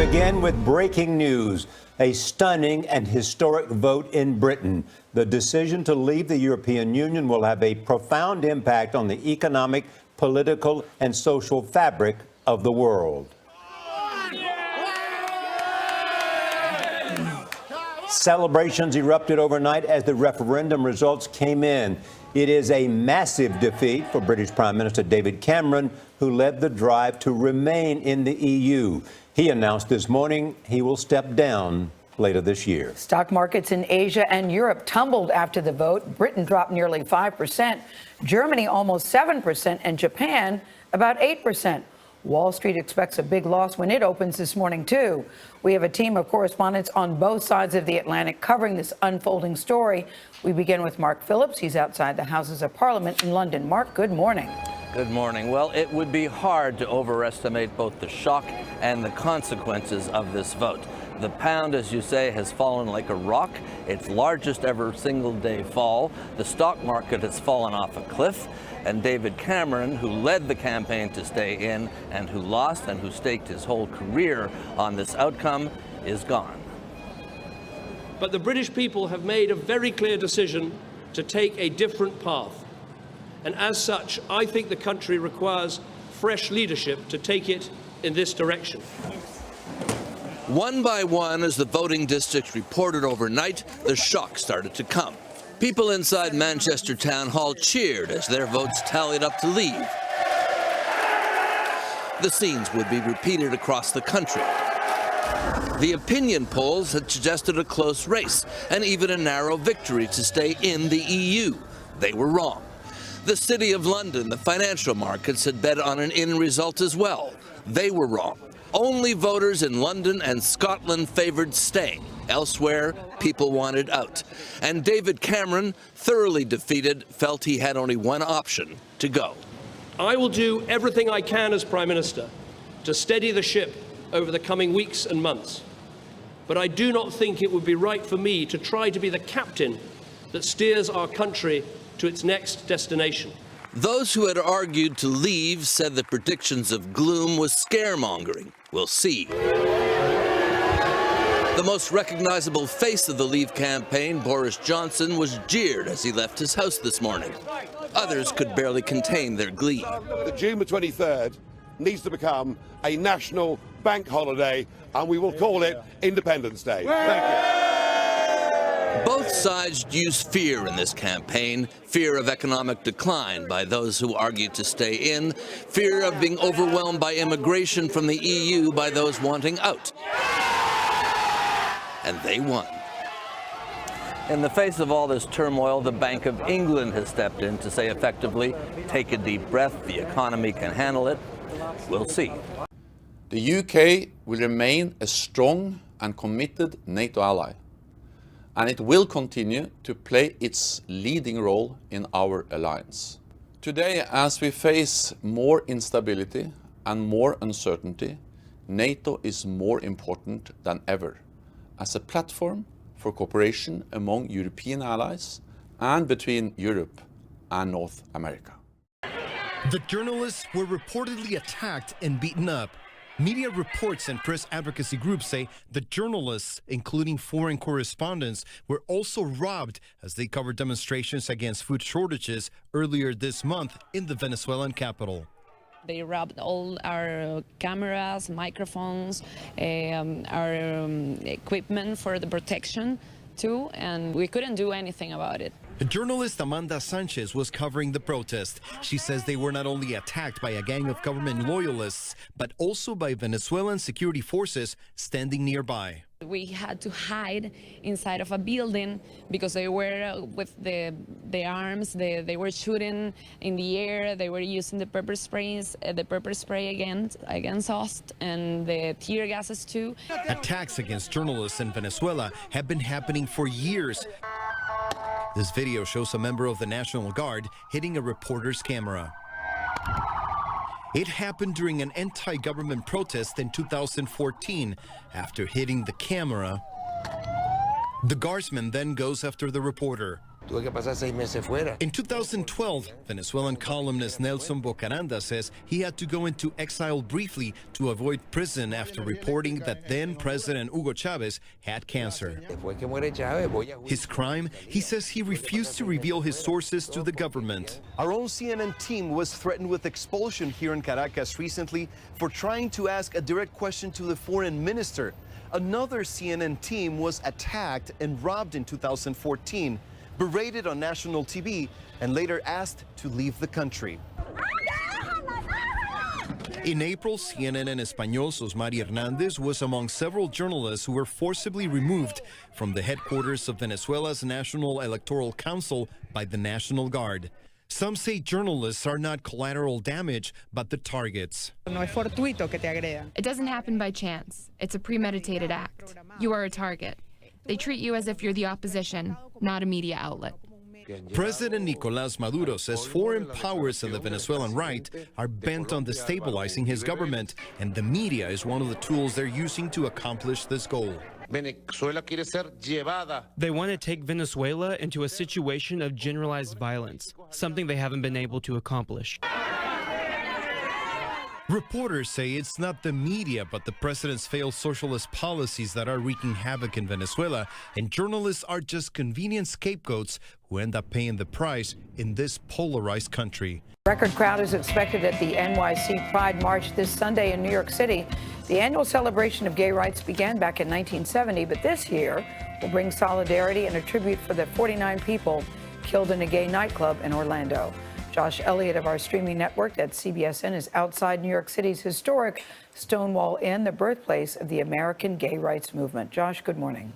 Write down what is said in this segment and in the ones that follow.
begin with breaking news. A stunning and historic vote in Britain. The decision to leave the European Union will have a profound impact on the economic, political, and social fabric of the world. Celebrations erupted overnight as the referendum results came in. It is a massive defeat for British Prime Minister David Cameron, who led the drive to remain in the EU. He announced this morning he will step down later this year. Stock markets in Asia and Europe tumbled after the vote. Britain dropped nearly 5%, Germany almost 7%, and Japan about 8%. Wall Street expects a big loss when it opens this morning, too. We have a team of correspondents on both sides of the Atlantic covering this unfolding story. We begin with Mark Phillips. He's outside the Houses of Parliament in London. Mark, good morning. Good morning. Well, it would be hard to overestimate both the shock and the consequences of this vote. The pound, as you say, has fallen like a rock, its largest ever single-day fall. The stock market has fallen off a cliff. And David Cameron, who led the campaign to stay in and who lost and who staked his whole career on this outcome, is gone. But the British people have made a very clear decision to take a different path. And as such, I think the country requires fresh leadership to take it in this direction. One by one, as the voting districts reported overnight, the shock started to come. People inside Manchester Town Hall cheered as their votes tallied up to leave. The scenes would be repeated across the country. The opinion polls had suggested a close race and even a narrow victory to stay in the EU. They were wrong. The City of London, the financial markets had bet on an in result as well. They were wrong. Only voters in London and Scotland favored staying. Elsewhere, people wanted out. And David Cameron, thoroughly defeated, felt he had only one option: to go. I will do everything I can as Prime Minister to steady the ship over the coming weeks and months. But I do not think it would be right for me to try to be the captain that steers our country to its next destination. Those who had argued to leave said the predictions of gloom was scaremongering. We'll see. The most recognizable face of the Leave campaign, Boris Johnson, was jeered as he left his house this morning. Others could barely contain their glee. The June the 23rd needs to become a national bank holiday, and we will call it Independence Day. Thank you. Both sides used fear in this campaign, fear of economic decline by those who argued to stay in, fear of being overwhelmed by immigration from the EU by those wanting out. And they won. In the face of all this turmoil, the Bank of England has stepped in to say effectively, take a deep breath, the economy can handle it. We'll see. The UK will remain a strong and committed NATO ally, and it will continue to play its leading role in our alliance. Today, as we face more instability and more uncertainty, NATO is more important than ever as a platform for cooperation among European allies and between Europe and North America. The journalists were reportedly attacked and beaten up. Media reports and press advocacy groups say the journalists, including foreign correspondents, were also robbed as they covered demonstrations against food shortages earlier this month in the Venezuelan capital. They robbed all our cameras, microphones, our equipment for the protection too, and we couldn't do anything about it. Journalist Amanda Sanchez was covering the protest. She says they were not only attacked by a gang of government loyalists, but also by Venezuelan security forces standing nearby. We had to hide inside of a building because they were with the arms. They were shooting in the air. They were using the pepper spray against us, and the tear gases too. Attacks against journalists in Venezuela have been happening for years. This video shows a member of the National Guard hitting a reporter's camera. It happened during an anti-government protest in 2014. After hitting the camera, the guardsman then goes after the reporter. Tuve que pasar 6 meses fuera. In 2012, Venezuelan columnist Nelson Bocaranda says he had to go into exile briefly to avoid prison after reporting that then-President Hugo Chavez had cancer. Después que muere Chávez, voy a His crime? He says he refused to reveal his sources to the government. Our own CNN team was threatened with expulsion here in Caracas recently for trying to ask a direct question to the foreign minister. Another CNN team was attacked and robbed in 2014, berated on national TV, and later asked to leave the country. In April, CNN en Español's Osmari Hernandez was among several journalists who were forcibly removed from the headquarters of Venezuela's National Electoral Council by the National Guard. Some say journalists are not collateral damage, but the targets. It doesn't happen by chance. It's a premeditated act. You are a target. They treat you as if you're the opposition, not a media outlet. President Nicolás Maduro says foreign powers and the Venezuelan right are bent on destabilizing his government, and the media is one of the tools they're using to accomplish this goal. Venezuela quiere ser llevada. They want to take Venezuela into a situation of generalized violence, something they haven't been able to accomplish. Reporters say it's not the media, but the president's failed socialist policies that are wreaking havoc in Venezuela, and journalists are just convenient scapegoats who end up paying the price in this polarized country. Record crowd is expected at the NYC Pride March this Sunday in New York City. The annual celebration of gay rights began back in 1970, but this year will bring solidarity and a tribute for the 49 people killed in a gay nightclub in Orlando. Josh Elliott of our streaming network at CBSN is outside New York City's historic Stonewall Inn, the birthplace of the American gay rights movement. Josh, good morning.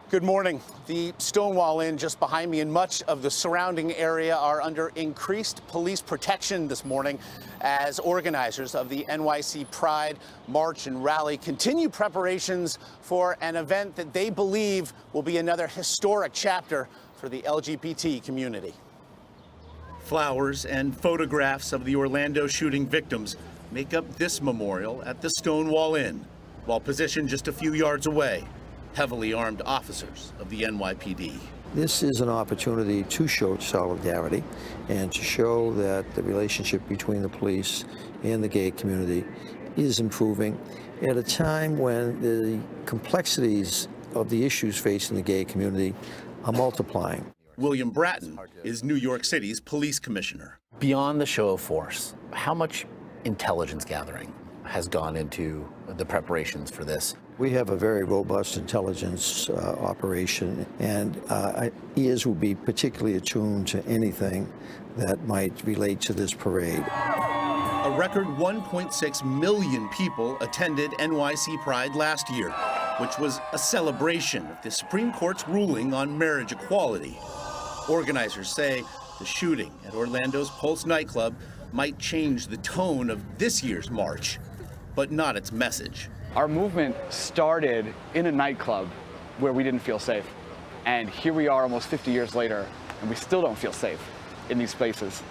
Good morning. The Stonewall Inn just behind me and much of the surrounding area are under increased police protection this morning as organizers of the NYC Pride March and Rally continue preparations for an event that they believe will be another historic chapter for the LGBT community. Flowers and photographs of the Orlando shooting victims make up this memorial at the Stonewall Inn, while positioned just a few yards away, heavily armed officers of the NYPD. This is an opportunity to show solidarity and to show that the relationship between the police and the gay community is improving at a time when the complexities of the issues facing the gay community are multiplying. William Bratton is New York City's police commissioner. Beyond the show of force, how much intelligence gathering has gone into the preparations for this? We have a very robust intelligence operation, and ears will be particularly attuned to anything that might relate to this parade. A record 1.6 million people attended NYC Pride last year, which was a celebration of the Supreme Court's ruling on marriage equality. Organizers say the shooting at Orlando's Pulse nightclub might change the tone of this year's march, but not its message. Our movement started in a nightclub where we didn't feel safe. And here we are almost 50 years later, and we still don't feel safe in these places.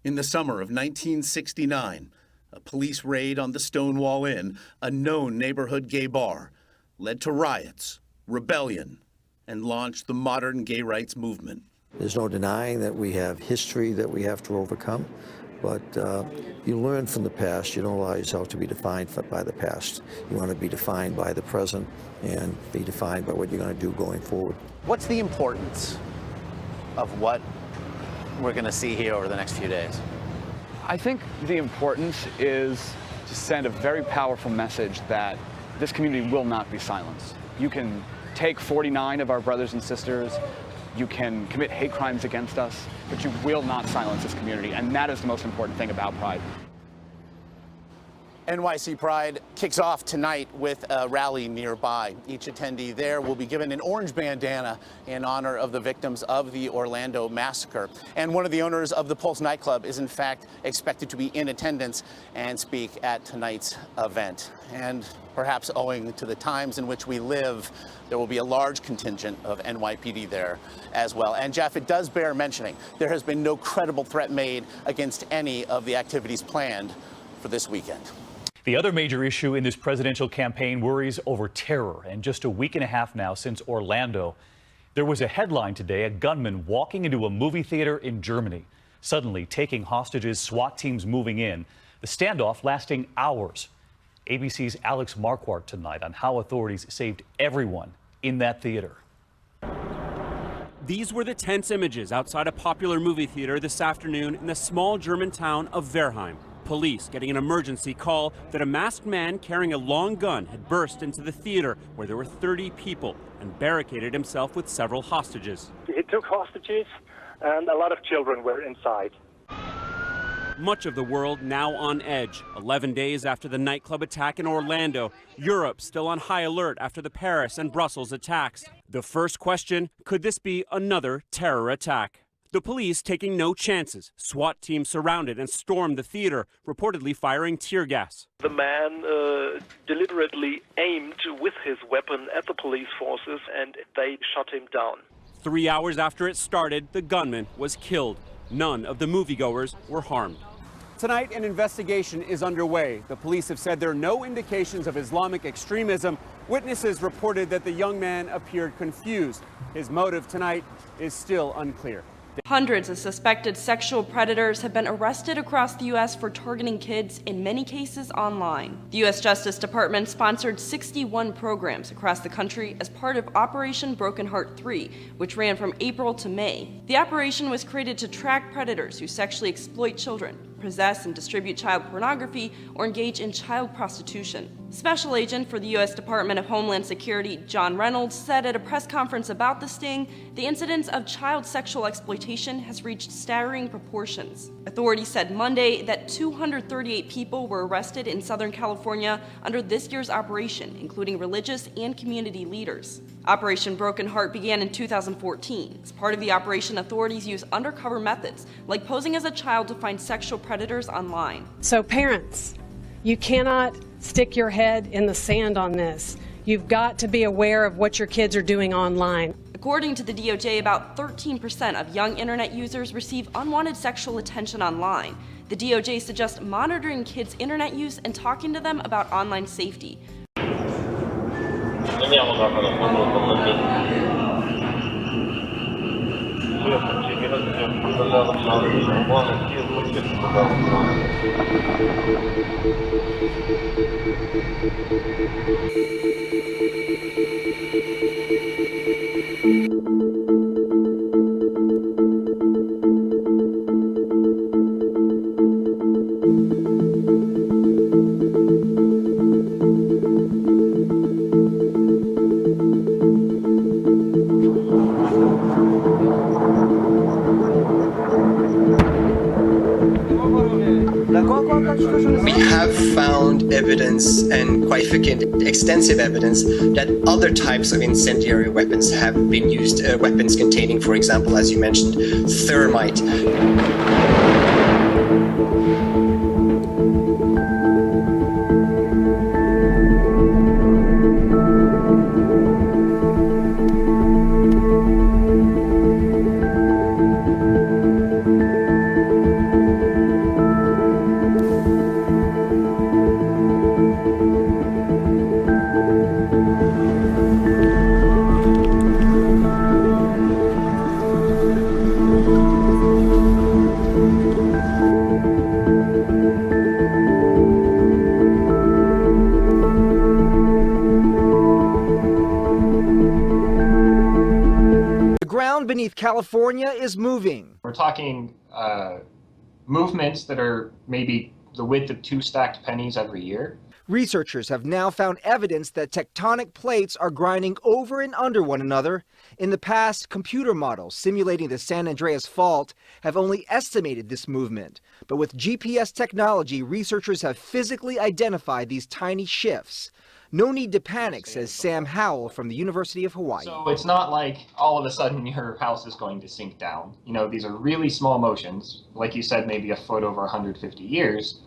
In the summer of 1969, a police raid on the Stonewall Inn, a known neighborhood gay bar, led to riots, rebellion, and launched the modern gay rights movement. There's no denying that we have history that we have to overcome, but you learn from the past. You don't allow yourself to be defined by the past. You want to be defined by the present and be defined by what you're going to do going forward. What's the importance of what we're going to see here over the next few days? I think the importance is to send a very powerful message that this community will not be silenced. You can take 49 of our brothers and sisters, you can commit hate crimes against us, but you will not silence this community, and that is the most important thing about Pride. NYC Pride kicks off tonight with a rally nearby. Each attendee there will be given an orange bandana in honor of the victims of the Orlando massacre. And one of the owners of the Pulse nightclub is in fact expected to be in attendance and speak at tonight's event. And perhaps owing to the times in which we live, there will be a large contingent of NYPD there as well. And Jeff, it does bear mentioning, there has been no credible threat made against any of the activities planned for this weekend. The other major issue in this presidential campaign worries over terror. And just a week and a half now since Orlando There was a headline today, a gunman walking into a movie theater in Germany, suddenly taking hostages, SWAT teams moving in, the standoff lasting hours. ABC's Alex Marquardt tonight on how authorities saved everyone in that theater. These were the tense images outside a popular movie theater this afternoon in the small German town of Werheim. Police getting an emergency call that a masked man carrying a long gun had burst into the theater where there were 30 people and barricaded himself with several hostages. He took hostages and a lot of children were inside. Much of the world now on edge. 11 days after the nightclub attack in Orlando, Europe still on high alert after the Paris and Brussels attacks. The first question, could this be another terror attack? The police taking no chances. SWAT teams surrounded and stormed the theater, reportedly firing tear gas. The man deliberately aimed with his weapon at the police forces and they shot him down. 3 hours after it started, the gunman was killed. None of the moviegoers were harmed. Tonight, an investigation is underway. The police have said there are no indications of Islamic extremism. Witnesses reported that the young man appeared confused. His motive tonight is still unclear. Hundreds of suspected sexual predators have been arrested across the U.S. for targeting kids, in many cases online. The U.S. Justice Department sponsored 61 programs across the country as part of Operation Broken Heart 3, which ran from April to May. The operation was created to track predators who sexually exploit children, possess and distribute child pornography, or engage in child prostitution. Special Agent for the U.S. Department of Homeland Security, John Reynolds, said at a press conference about the sting, the incidence of child sexual exploitation has reached staggering proportions. Authorities said Monday that 238 people were arrested in Southern California under this year's operation, including religious and community leaders. Operation Broken Heart began in 2014. As part of the operation, authorities use undercover methods, like posing as a child to find sexual predators online. So parents, you cannot stick your head in the sand on this. You've got to be aware of what your kids are doing online. According to the DOJ, about 13% of young internet users receive unwanted sexual attention online. The DOJ suggests monitoring kids' internet use and talking to them about online safety. We have found evidence, and quite extensive evidence, that other types of incendiary weapons have been used, weapons containing, for example, as you mentioned, thermite. Beneath California is moving. We're talking movements that are maybe the width of 2 stacked pennies every year. Researchers have now found evidence that tectonic plates are grinding over and under one another. In the past, computer models simulating the San Andreas Fault have only estimated this movement. But with GPS technology, researchers have physically identified these tiny shifts. No need to panic, says Sam Howell from the University of Hawaii. So it's not like all of a sudden your house is going to sink down. You know, these are really small motions, like you said, maybe a foot over 150 years.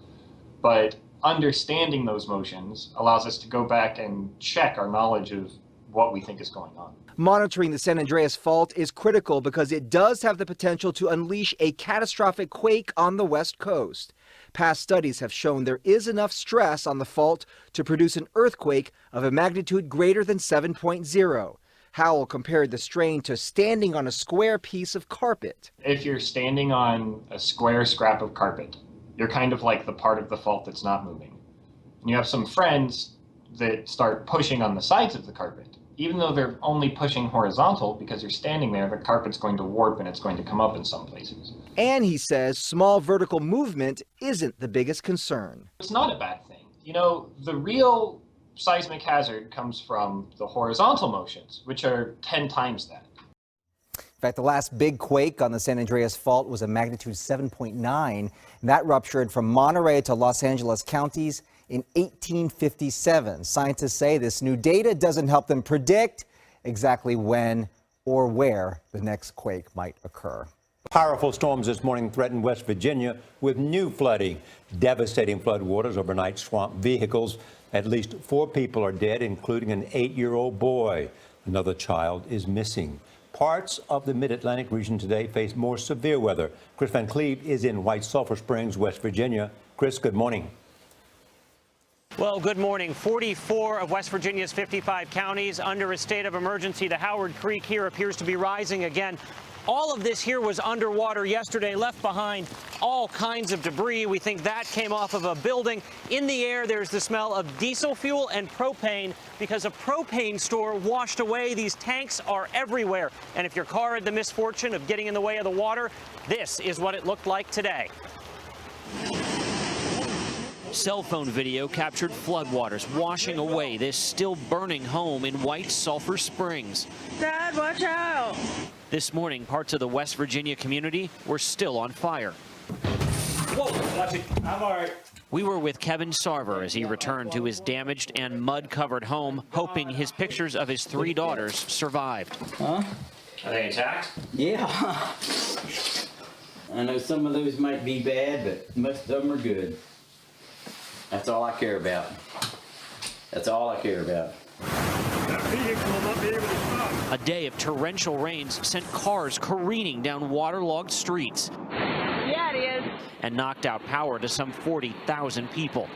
But understanding those motions allows us to go back and check our knowledge of what we think is going on. Monitoring the San Andreas Fault is critical because it does have the potential to unleash a catastrophic quake on the West Coast. Past studies have shown there is enough stress on the fault to produce an earthquake of a magnitude greater than 7.0. Howell compared the strain to standing on a square piece of carpet. If you're standing on a square scrap of carpet, you're kind of like the part of the fault that's not moving. And you have some friends that start pushing on the sides of the carpet. Even though they're only pushing horizontal, because you're standing there, the carpet's going to warp and it's going to come up in some places. And he says small vertical movement isn't the biggest concern. It's not a bad thing. You know, the real seismic hazard comes from the horizontal motions, which are 10 times that. In fact, the last big quake on the San Andreas Fault was a magnitude 7.9, and that ruptured from Monterey to Los Angeles counties in 1857. Scientists say this new data doesn't help them predict exactly when or where the next quake might occur. Powerful storms this morning threatened West Virginia with new flooding. Devastating floodwaters overnight swamped vehicles. At least 4 people are dead, including an 8-year-old boy. Another child is missing. Parts of the Mid-Atlantic region today face more severe weather. Chris Van Cleve is in White Sulphur Springs, West Virginia. Chris, good morning. Well, good morning. 44 of West Virginia's 55 counties under a state of emergency. The Howard Creek here appears to be rising again. All of this here was underwater yesterday, left behind all kinds of debris. We think that came off of a building. In the air, there's the smell of diesel fuel and propane because a propane store washed away. These tanks are everywhere. And if your car had the misfortune of getting in the way of the water, this is what it looked like today. Cell phone video captured floodwaters washing away this still burning home in White Sulphur Springs. Dad, watch out! This morning, parts of the West Virginia community were still on fire. Whoa, watch it. I'm all right. We were with Kevin Sarver as he returned to his damaged and mud-covered home, hoping his pictures of his 3 daughters survived. Huh? Are they intact? Yeah. I know some of those might be bad, but most of them are good. That's all I care about. That's all I care about. A day of torrential rains sent cars careening down waterlogged streets. Yeah, it is. And knocked out power to some 40,000 people.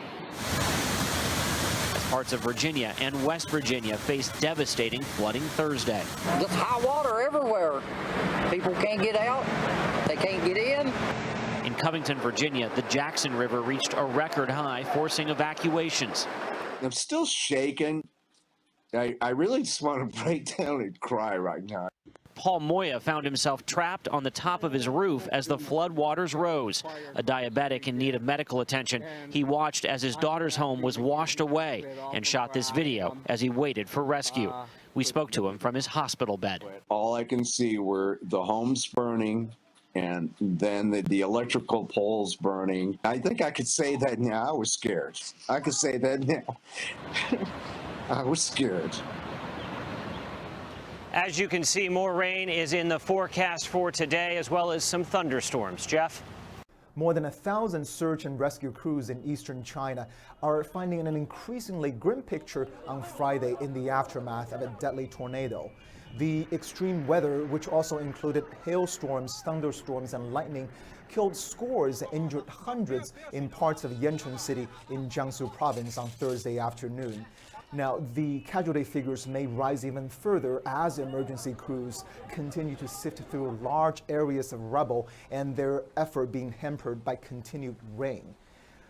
Parts of Virginia and West Virginia faced devastating flooding Thursday. Just high water everywhere. People can't get out. They can't get in. In Covington, Virginia, the Jackson River reached a record high, forcing evacuations. I'm still shaking. I really just want to break down and cry right now. Paul Moya found himself trapped on the top of his roof as the floodwaters rose. A diabetic in need of medical attention, he watched as his daughter's home was washed away and shot this video as he waited for rescue. We spoke to him from his hospital bed. All I can see were the homes burning and then the electrical poles burning. I think I could say that now. I was scared. I could say that now. I was scared. As you can see, more rain is in the forecast for today, as well as some thunderstorms. Jeff? More than 1,000 search and rescue crews in eastern China are finding an increasingly grim picture on Friday in the aftermath of a deadly tornado. The extreme weather, which also included hailstorms, thunderstorms, and lightning, killed scores and injured hundreds in parts of Yancheng City in Jiangsu province on Thursday afternoon. Now, the casualty figures may rise even further as emergency crews continue to sift through large areas of rubble and their effort being hampered by continued rain.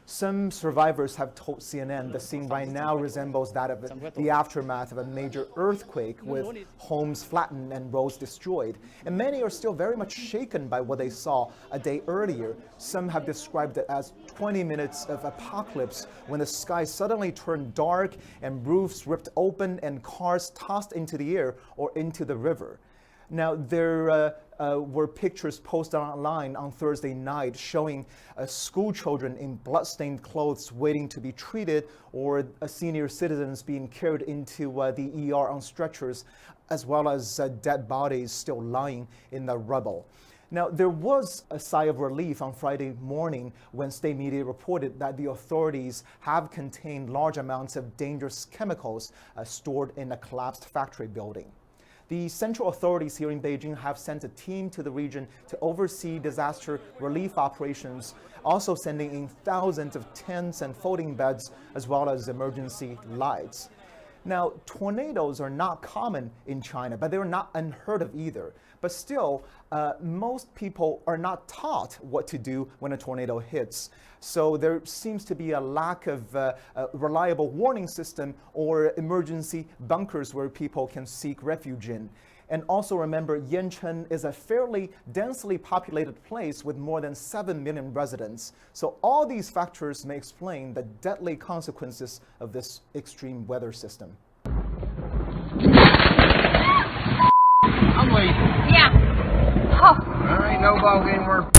Some survivors have told CNN the scene right now resembles that of the aftermath of a major earthquake, with homes flattened and roads destroyed. And many are still very much shaken by what they saw a day earlier. Some have described it as 20 minutes of apocalypse, when the sky suddenly turned dark and roofs ripped open and cars tossed into the air or into the river. Now, there were pictures posted online on Thursday night showing school children in bloodstained clothes waiting to be treated, or senior citizens being carried into the ER on stretchers, as well as dead bodies still lying in the rubble. Now, there was a sigh of relief on Friday morning when state media reported that the authorities have contained large amounts of dangerous chemicals stored in a collapsed factory building. The central authorities here in Beijing have sent a team to the region to oversee disaster relief operations, also sending in thousands of tents and folding beds, as well as emergency lights. Now, tornadoes are not common in China, but they're not unheard of either. But still, most people are not taught what to do when a tornado hits. So there seems to be a lack of a reliable warning system or emergency bunkers where people can seek refuge in. And also remember, Yancheng is a fairly densely populated place with more than 7 million residents. So all these factors may explain the deadly consequences of this extreme weather system. I'm leaving. Yeah. Oh. There ain't no ball game worth